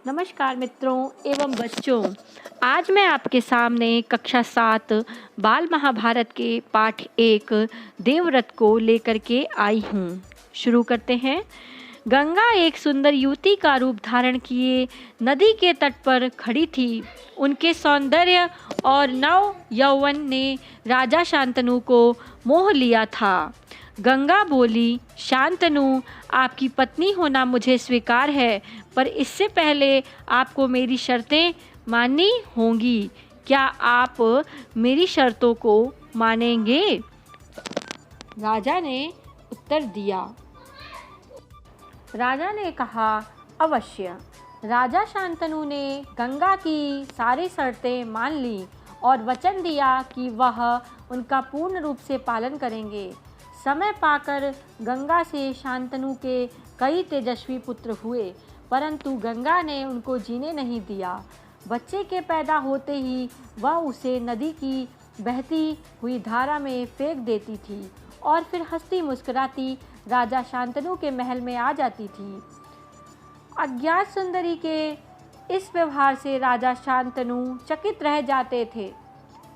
नमस्कार मित्रों एवं बच्चों, आज मैं आपके सामने कक्षा 7 बाल महाभारत के पाठ 1 देवव्रत को लेकर के आई हूँ। शुरू करते हैं। गंगा एक सुंदर युवती का रूप धारण किए नदी के तट पर खड़ी थी। उनके सौंदर्य और नव यौवन ने राजा शांतनु को मोह लिया था। गंगा बोली, शांतनु, आपकी पत्नी होना मुझे स्वीकार है, पर इससे पहले आपको मेरी शर्तें माननी होंगी। क्या आप मेरी शर्तों को मानेंगे? राजा ने उत्तर दिया। राजा ने कहा, अवश्य। राजा शांतनु ने गंगा की सारी शर्तें मान ली और वचन दिया कि वह उनका पूर्ण रूप से पालन करेंगे। समय पाकर गंगा से शांतनु के कई तेजस्वी पुत्र हुए, परंतु गंगा ने उनको जीने नहीं दिया। बच्चे के पैदा होते ही वह उसे नदी की बहती हुई धारा में फेंक देती थी और फिर हंसती मुस्कुराती राजा शांतनु के महल में आ जाती थी। अज्ञात सुंदरी के इस व्यवहार से राजा शांतनु चकित रह जाते थे।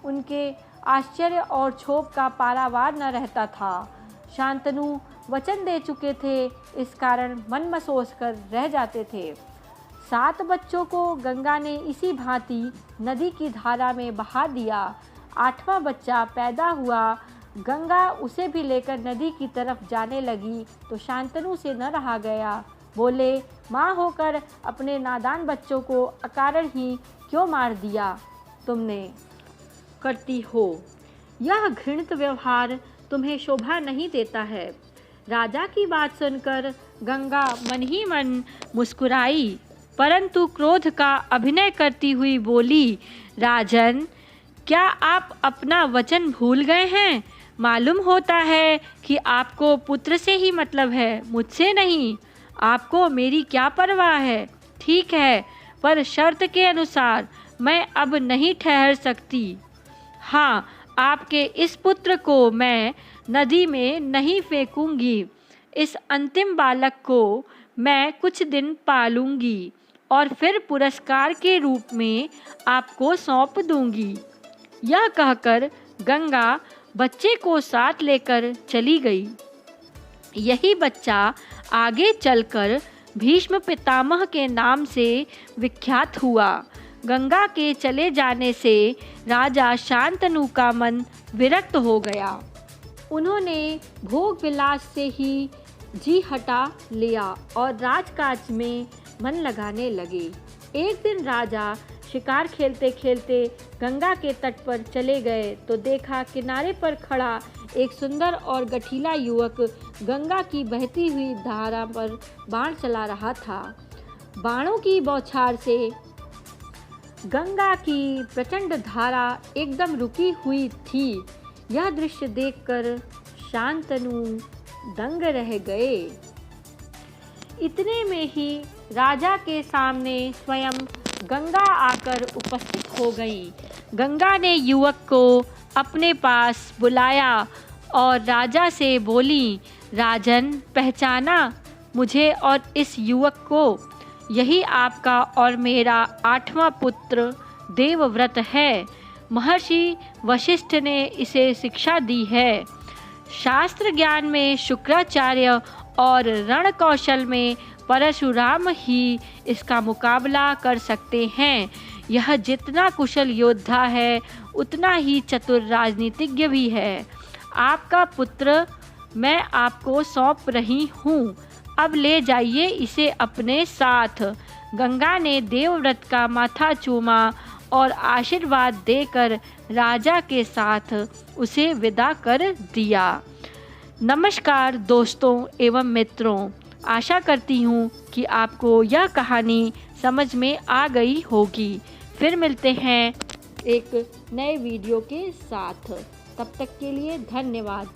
उनके आश्चर्य और क्षोभ का पारावार न रहता था। शांतनु वचन दे चुके थे, इस कारण मन मसोस कर रह जाते थे। 7 बच्चों को गंगा ने इसी भांति नदी की धारा में बहा दिया। 8वां बच्चा पैदा हुआ। गंगा उसे भी लेकर नदी की तरफ जाने लगी तो शांतनु से न रहा गया। बोले, माँ होकर अपने नादान बच्चों को अकारण ही क्यों मार दिया तुमने करती हो? यह घृणित व्यवहार तुम्हें शोभा नहीं देता है। राजा की बात सुनकर गंगा मन ही मन मुस्कुराई, परंतु क्रोध का अभिनय करती हुई बोली, राजन, क्या आप अपना वचन भूल गए हैं? मालूम होता है कि आपको पुत्र से ही मतलब है, मुझसे नहीं। आपको मेरी क्या परवाह है? ठीक है, पर शर्त के अनुसार मैं अब नहीं ठहर सकती। हाँ, आपके इस पुत्र को मैं नदी में नहीं फेंकूंगी। इस अंतिम बालक को मैं कुछ दिन पालूंगी और फिर पुरस्कार के रूप में आपको सौंप दूंगी। यह कहकर गंगा बच्चे को साथ लेकर चली गई। यही बच्चा आगे चलकर भीष्म पितामह के नाम से विख्यात हुआ। गंगा के चले जाने से राजा शांतनु का मन विरक्त हो गया। उन्होंने भोग विलास से ही जी हटा लिया और राजकाज में मन लगाने लगे। एक दिन राजा शिकार खेलते खेलते गंगा के तट पर चले गए तो देखा किनारे पर खड़ा एक सुंदर और गठीला युवक गंगा की बहती हुई धारा पर बाण चला रहा था। बाणों की बौछार से गंगा की प्रचंड धारा एकदम रुकी हुई थी। यह दृश्य देखकर शांतनु दंग रह गए। इतने में ही राजा के सामने स्वयं गंगा आकर उपस्थित हो गई। गंगा ने युवक को अपने पास बुलाया और राजा से बोली, राजन, पहचाना मुझे और इस युवक को? यही आपका और मेरा 8वां पुत्र देवव्रत है। महर्षि वशिष्ठ ने इसे शिक्षा दी है। शास्त्र ज्ञान में शुक्राचार्य और रण कौशल में परशुराम ही इसका मुकाबला कर सकते हैं। यह जितना कुशल योद्धा है उतना ही चतुर राजनीतिज्ञ भी है। आपका पुत्र मैं आपको सौंप रही हूँ। अब ले जाइए इसे अपने साथ। गंगा ने देवव्रत का माथा चूमा और आशीर्वाद देकर राजा के साथ उसे विदा कर दिया। नमस्कार दोस्तों एवं मित्रों, आशा करती हूँ कि आपको यह कहानी समझ में आ गई होगी। फिर मिलते हैं एक नए वीडियो के साथ। तब तक के लिए धन्यवाद।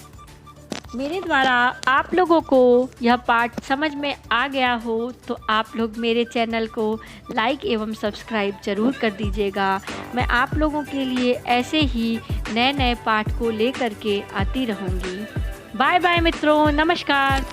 मेरे द्वारा आप लोगों को यह पाठ समझ में आ गया हो तो आप लोग मेरे चैनल को लाइक एवं सब्सक्राइब ज़रूर कर दीजिएगा। मैं आप लोगों के लिए ऐसे ही नए नए पाठ को लेकर के आती रहूँगी। बाय बाय मित्रों, नमस्कार।